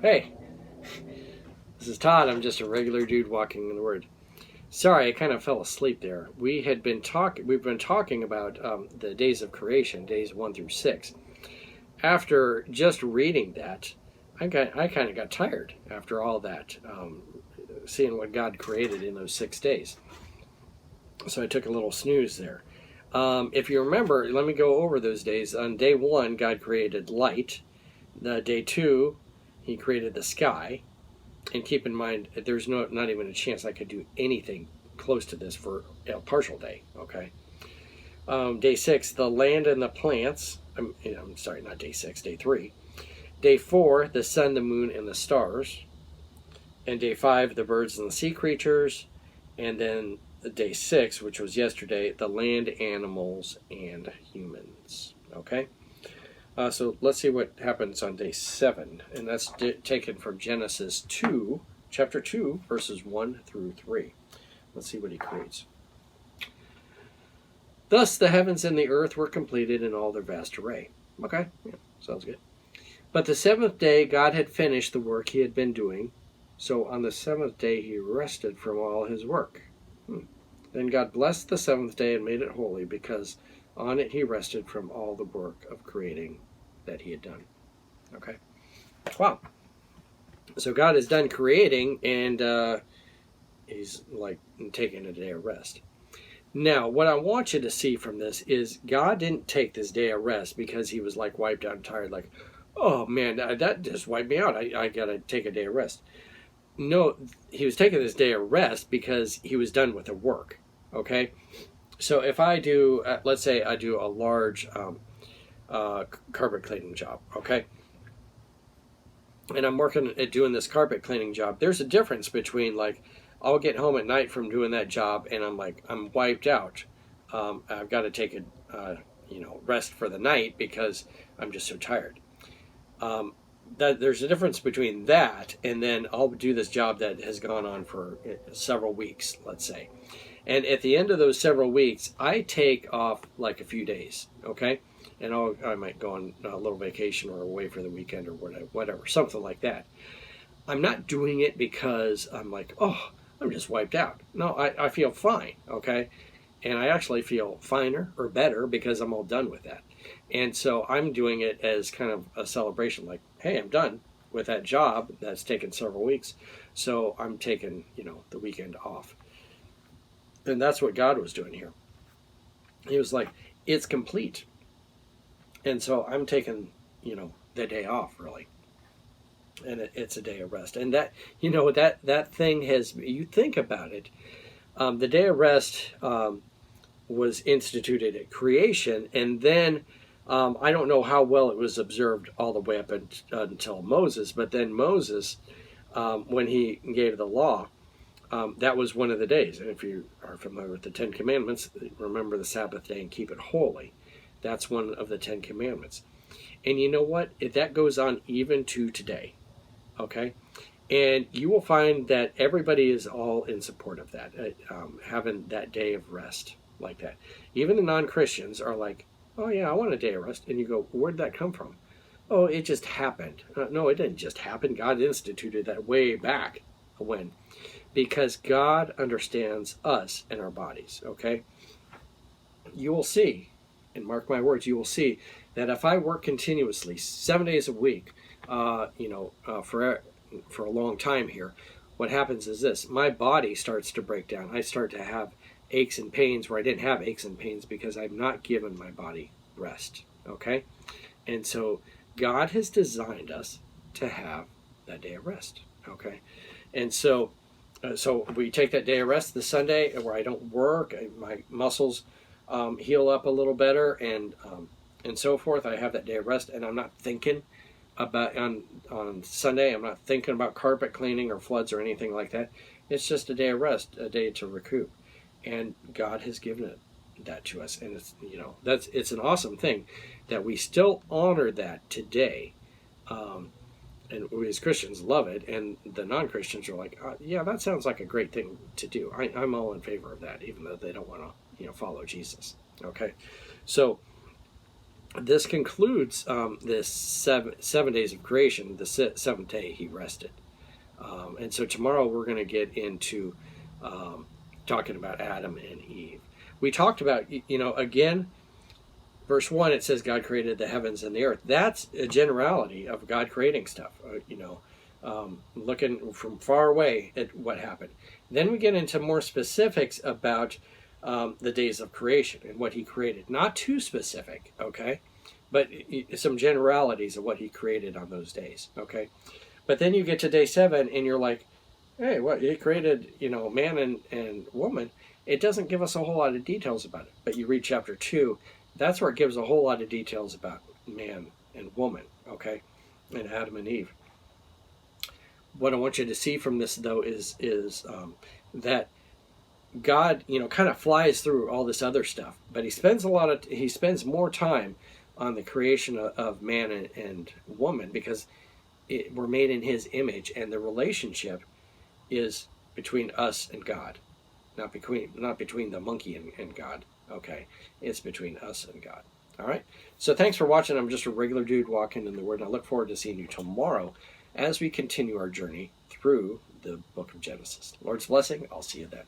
Hey, this is Todd. I'm just a regular dude walking in the Word. Sorry, I kind of fell asleep there. We've been talking about the days of creation, days 1 through 6. After just reading that, I kind of got tired after all that, seeing what God created in those 6 days. So I took a little snooze there. If you remember, let me go over those days. On day 1, God created light. Day 2, He created the sky. And keep in mind, there's not even a chance I could do anything close to this for a partial day, okay? Day 6, the land and the plants. I'm sorry, not day 6, day 3. Day 4, the sun, the moon, and the stars. And day 5, the birds and the sea creatures. And then day 6, which was yesterday, the land, animals, and humans, okay? So let's see what happens on day 7, and that's taken from Genesis 2, chapter 2, verses 1 through 3. Let's see what He creates. Thus the heavens and the earth were completed in all their vast array. Okay, yeah, sounds good. But the 7th day God had finished the work He had been doing, so on the 7th day He rested from all His work. Then God blessed the 7th day and made it holy, because on it He rested from all the work of creating that He had done. Okay. Wow. So God is done creating, and He's like taking a day of rest. Now, what I want you to see from this is God didn't take this day of rest because He was like wiped out and tired, like, oh man, that just wiped me out. I got to take a day of rest. No, He was taking this day of rest because He was done with the work. Okay. So if I do, let's say I do a large carpet cleaning job, okay? And I'm working at doing this carpet cleaning job. There's a difference between, like, I'll get home at night from doing that job and I'm wiped out. I've got to take a rest for the night because I'm just so tired. There's a difference between that and then I'll do this job that has gone on for several weeks, let's say. And at the end of those several weeks, I take off like a few days, okay? And I might go on a little vacation or away for the weekend or whatever, something like that. I'm not doing it because I'm like, oh, I'm just wiped out. No, I feel fine, okay? And I actually feel finer or better because I'm all done with that. And so I'm doing it as kind of a celebration, like, hey, I'm done with that job that's taken several weeks. So I'm taking, the weekend off. And that's what God was doing here. He was like, it's complete. And so I'm taking, the day off, really. And it's a day of rest. And that, that thing has, you think about it, the day of rest was instituted at creation. And then I don't know how well it was observed all the way up until Moses. But then Moses, when he gave the law, that was one of the days. And if you are familiar with the 10 Commandments, remember the Sabbath day and keep it holy. That's one of the 10 Commandments. And you know what? That goes on even to today. Okay? And you will find that everybody is all in support of that, having that day of rest like that. Even the non-Christians are like, oh yeah, I want a day of rest. And you go, where'd that come from? Oh, it just happened. No, it didn't just happen. God instituted that way back when. Because God understands us and our bodies, okay? You will see, and mark my words, you will see that if I work continuously 7 days a week, for a long time here, what happens is this: my body starts to break down. I start to have aches and pains where I didn't have aches and pains because I've not given my body rest, okay? And so God has designed us to have that day of rest, okay? And so we take that day of rest, the Sunday, where I don't work, my muscles heal up a little better, and so forth. I have that day of rest, and I'm not thinking about, on Sunday, I'm not thinking about carpet cleaning or floods or anything like that. It's just a day of rest, a day to recoup. And God has given that to us. And it's an awesome thing that we still honor that today. And we as Christians love it, and the non-Christians are like, yeah, that sounds like a great thing to do. I'm all in favor of that, even though they don't want to, follow Jesus. Okay, so this concludes this seven days of creation. The seventh day he rested. And so tomorrow we're going to get into talking about Adam and Eve. We talked about, again, verse 1, it says God created the heavens and the earth. That's a generality of God creating stuff, looking from far away at what happened. Then we get into more specifics about the days of creation and what he created. Not too specific, okay? But some generalities of what he created on those days, okay? But then you get to day 7 and you're like, hey, what? He created, man and woman. It doesn't give us a whole lot of details about it. But you read chapter 2, that's where it gives a whole lot of details about man and woman, okay? And Adam and Eve. What I want you to see from this, though, is that God, kind of flies through all this other stuff, but he spends more time on the creation of man and woman, because we're made in his image, and the relationship is between us and God, not between the monkey and God. Okay, it's between us and God. All right. So thanks for watching. I'm just a regular dude walking in the Word, and I look forward to seeing you tomorrow as we continue our journey through the book of Genesis. Lord's blessing. I'll see you then.